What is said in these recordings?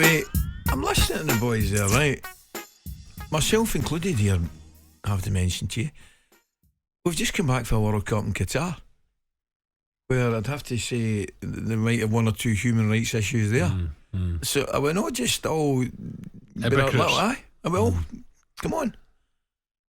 Anyway, I'm listening to the boys there, right? Myself included here, I have to mention to you, we've just come back for a World Cup in Qatar, where I'd have to say there might have one or two human rights issues there. So are we not just all hypocrites? Come on.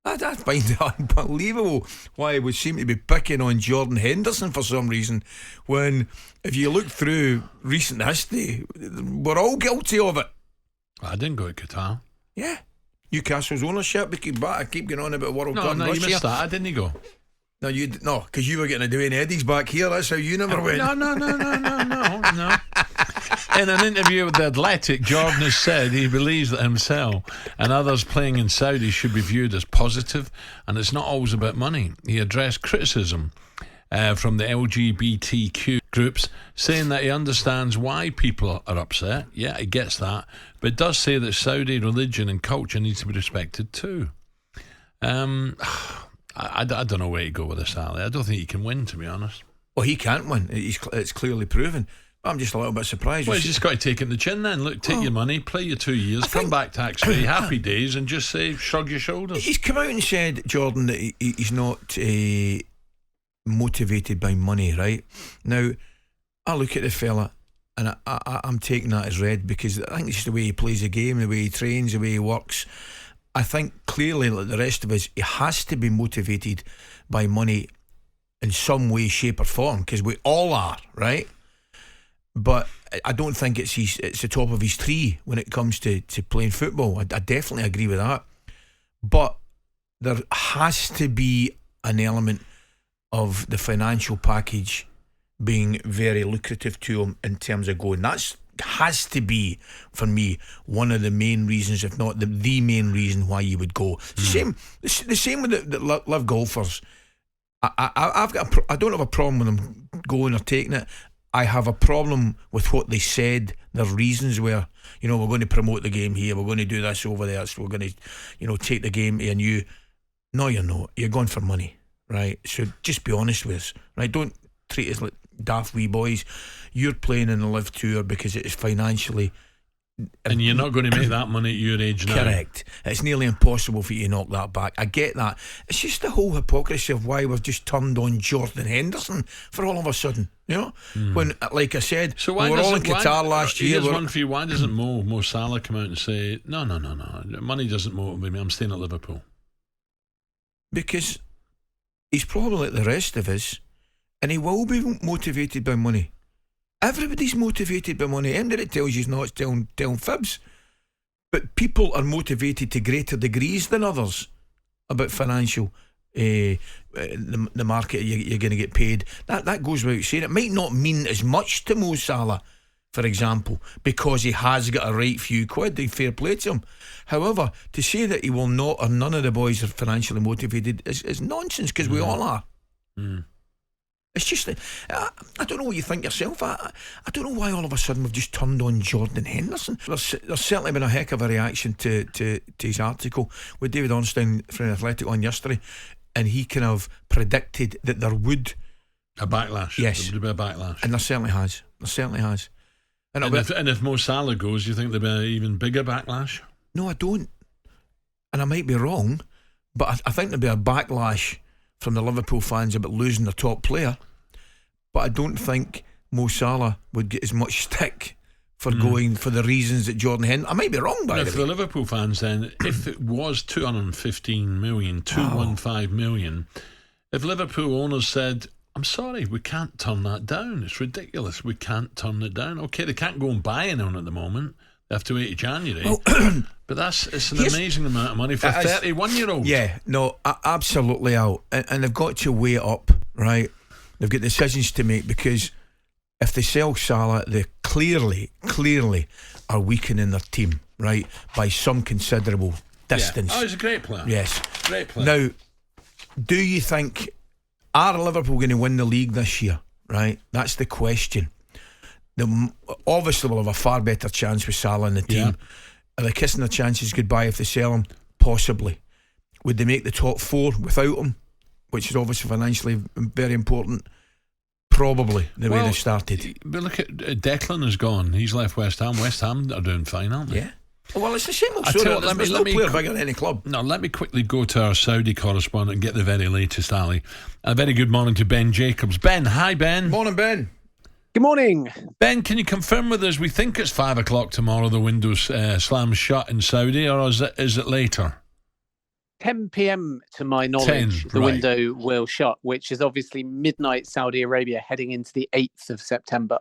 I find it unbelievable why we seem to be picking on Jordan Henderson for some reason, when if you look through recent history, we're all guilty of it. I didn't go to Qatar. Yeah. Newcastle's ownership. I keep going on about World Cup. No, you missed that. I didn't go. No, because you were getting a Dwayne Eddies back here. That's how you never went. No. In an interview with The Athletic, Jordan has said he believes that himself and others playing in Saudi should be viewed as positive, and it's not always about money. He addressed criticism from the LGBTQ groups, saying that he understands why people are upset. Yeah, he gets that, but does say that Saudi religion and culture needs to be respected too. I don't know where to go with this, Ali. I don't think he can win, to be honest. Well, he can't win. It's clearly proven. I'm just a little bit surprised. Well, he's just got to take it in the chin then. Look, take your money, play your 2 years, come back tax-free, happy days, and just say, shrug your shoulders. He's come out and said, Jordan, that he's not motivated by money, right? Now, I look at the fella, and I'm taking that as read, because I think it's just the way he plays the game, the way he trains, the way he works. I think clearly, like the rest of us, he has to be motivated by money in some way, shape or form, because we all are, right? But I don't think it's the top of his tree when it comes to playing football. I definitely agree with that. But there has to be an element of the financial package being very lucrative to him in terms of going. That has to be, for me, one of the main reasons, if not the main reason why you would go. The same with the live golfers. I don't have a problem with them going or taking it. I have a problem with what they said. Their reasons were, we're going to promote the game here, we're going to do this over there, so we're going to, take the game to a new. No, you're not. You're going for money, right? So just be honest with us, right? Don't treat us like daft wee boys. You're playing in the Live Tour because it is financially. And you're not going to make that money at your age now. Correct. It's nearly impossible for you to knock that back. I get that. It's just the whole hypocrisy of why we've just turned on Jordan Henderson for all of a sudden, when, like I said, we were all in Qatar last year. Here's one for you. Why doesn't Mo Salah come out and say, no, money doesn't motivate me, I'm staying at Liverpool? Because he's probably like the rest of us, and he will be motivated by money. Everybody's motivated by money. And it tells you it's telling fibs. But people are motivated to greater degrees than others about financial, the market you're going to get paid. That goes without saying. It might not mean as much to Mo Salah, for example, because he has got a right few quid. Fair play to him. However, to say that he will not, or none of the boys are financially motivated is nonsense, because we all are. It's just that I don't know what you think yourself. I don't know why all of a sudden we've just turned on Jordan Henderson. There's certainly been a heck of a reaction to his article with David Ornstein from The Athletic on yesterday, and he kind of predicted that there would a backlash. Yes, there would be a backlash, and there certainly has. And if Mo Salah goes, you think there'll be an even bigger backlash? No, I don't, and I might be wrong, but I think there'll be a backlash from the Liverpool fans about losing their top player, but I don't think Mo Salah would get as much stick for going for the reasons that Jordan Henderson. I might be wrong, by the way. For the Liverpool fans, then, if it was 215 million, 215 million, if Liverpool owners said, I'm sorry, we can't turn that down, it's ridiculous, we can't turn it down. Okay, they can't go and buy anyone at the moment. They have to wait to January. But it's an amazing amount of money for a 31-year-old. Yeah, no, absolutely out. And they've got to weigh it up, right? They've got decisions to make, because if they sell Salah, they clearly are weakening their team, right, by some considerable distance. Yeah. Oh, he's a great player. Yes. Great player. Now, do you think, are Liverpool going to win the league this year, right? That's the question. Obviously will have a far better chance with Salah in the team. Yeah. Are they kissing their chances goodbye if they sell him? Possibly. Would they make the top four without him, which is obviously financially very important? Probably the way they started. But look at Declan has gone. He's left West Ham. West Ham are doing fine, aren't they? Yeah. Well, it's the same old I tell story. you what, There's no player bigger than any club. No, let me quickly go to our Saudi correspondent and get the very latest, Ali. A very good morning to Ben Jacobs. Ben, hi Ben. Morning, Ben. Good morning. Ben, can you confirm with us, we think it's 5 o'clock tomorrow the window slams shut in Saudi, or is it later? 10 p.m. to my knowledge, the window will shut, which is obviously midnight Saudi Arabia heading into the 8th of September.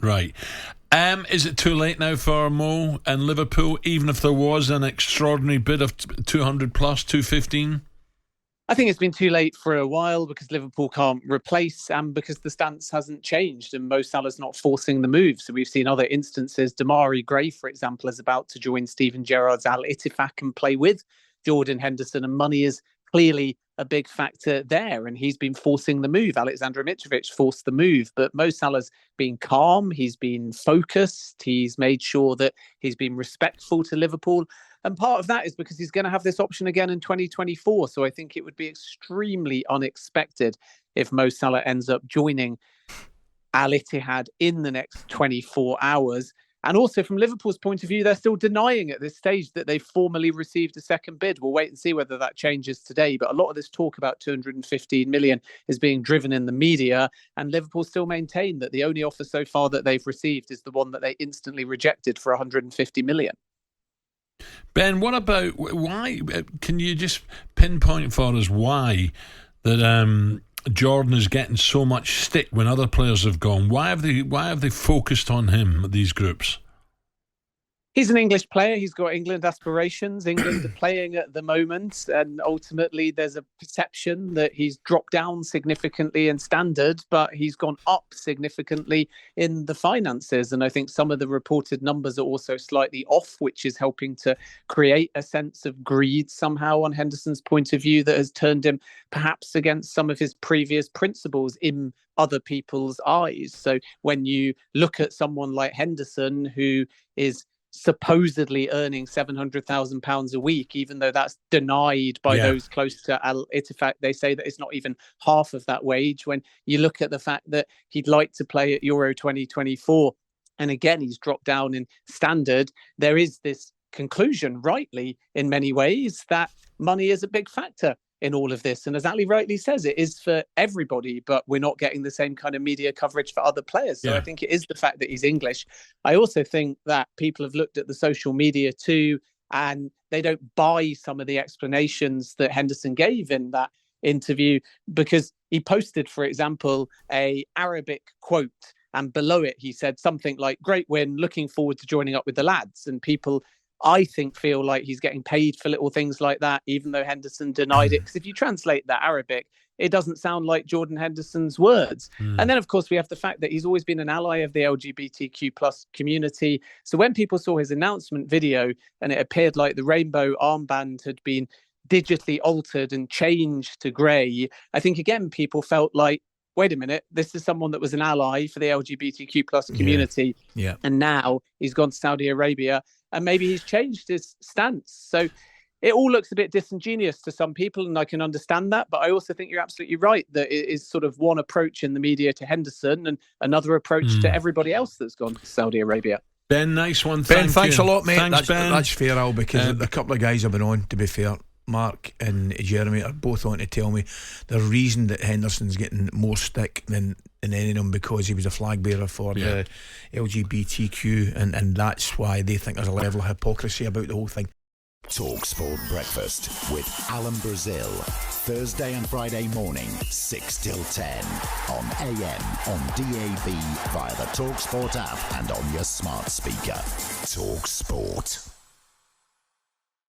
Right. Is it too late now for Mo and Liverpool, even if there was an extraordinary bid of 200 plus, 215? I think it's been too late for a while because Liverpool can't replace and because the stance hasn't changed and Mo Salah's not forcing the move. So we've seen other instances. Damari Gray, for example, is about to join Steven Gerrard's Al Ittifaq and play with Jordan Henderson, and money is clearly a big factor there, and he's been forcing the move. Alexander Mitrovic forced the move, but Mo Salah's been calm, he's been focused, he's made sure that he's been respectful to Liverpool, and part of that is because he's going to have this option again in 2024, so I think it would be extremely unexpected if Mo Salah ends up joining Al Ittihad in the next 24 hours. And also from Liverpool's point of view, they're still denying at this stage that they've formally received a second bid. We'll wait and see whether that changes today. But a lot of this talk about 215 million is being driven in the media. And Liverpool still maintain that the only offer so far that they've received is the one that they instantly rejected for 150 million. Ben, what about why? Can you just pinpoint for us why that Jordan is getting so much stick when other players have gone? Why have they focused on him, these groups? He's an English player. He's got England aspirations. England are playing at the moment. And ultimately, there's a perception that he's dropped down significantly in standard, but he's gone up significantly in the finances. And I think some of the reported numbers are also slightly off, which is helping to create a sense of greed somehow on Henderson's point of view that has turned him perhaps against some of his previous principles in other people's eyes. So when you look at someone like Henderson, who is supposedly earning £700,000 a week, even though that's denied by those close to Al Ittifaq. They say that it's not even half of that wage. When you look at the fact that he'd like to play at Euro 2024, and again, he's dropped down in standard, there is this conclusion, rightly, in many ways, that money is a big factor in all of this. And as Ali rightly says, it is for everybody, but we're not getting the same kind of media coverage for other players. So I think it is the fact that he's English. I also think that people have looked at the social media too, and they don't buy some of the explanations that Henderson gave in that interview, because he posted, for example, a Arabic quote, and below it he said something like, "Great win, looking forward to joining up with the lads." And people, I think, feel like he's getting paid for little things like that, even though Henderson denied it. Because if you translate that Arabic, it doesn't sound like Jordan Henderson's words. And then, of course, we have the fact that he's always been an ally of the LGBTQ plus community. So when people saw his announcement video and it appeared like the rainbow armband had been digitally altered and changed to grey, I think, again, people felt like, wait a minute, this is someone that was an ally for the LGBTQ plus community. Yeah. And now he's gone to Saudi Arabia and maybe he's changed his stance. So it all looks a bit disingenuous to some people, and I can understand that. But I also think you're absolutely right that it is sort of one approach in the media to Henderson and another approach to everybody else that's gone to Saudi Arabia. Ben, nice one. Ben, thanks a lot, mate. Thanks, Ben. That's fair, Al, because a couple of guys have been on, to be fair. Mark and Jeremy are both on to tell me the reason that Henderson's getting more stick than any of them, because he was a flag bearer for the LGBTQ, and that's why they think there's a level of hypocrisy about the whole thing. talkSPORT Breakfast with Alan Brazil, Thursday and Friday morning 6 till 10 on AM, on DAB, via the talkSPORT app and on your smart speaker. talkSPORT.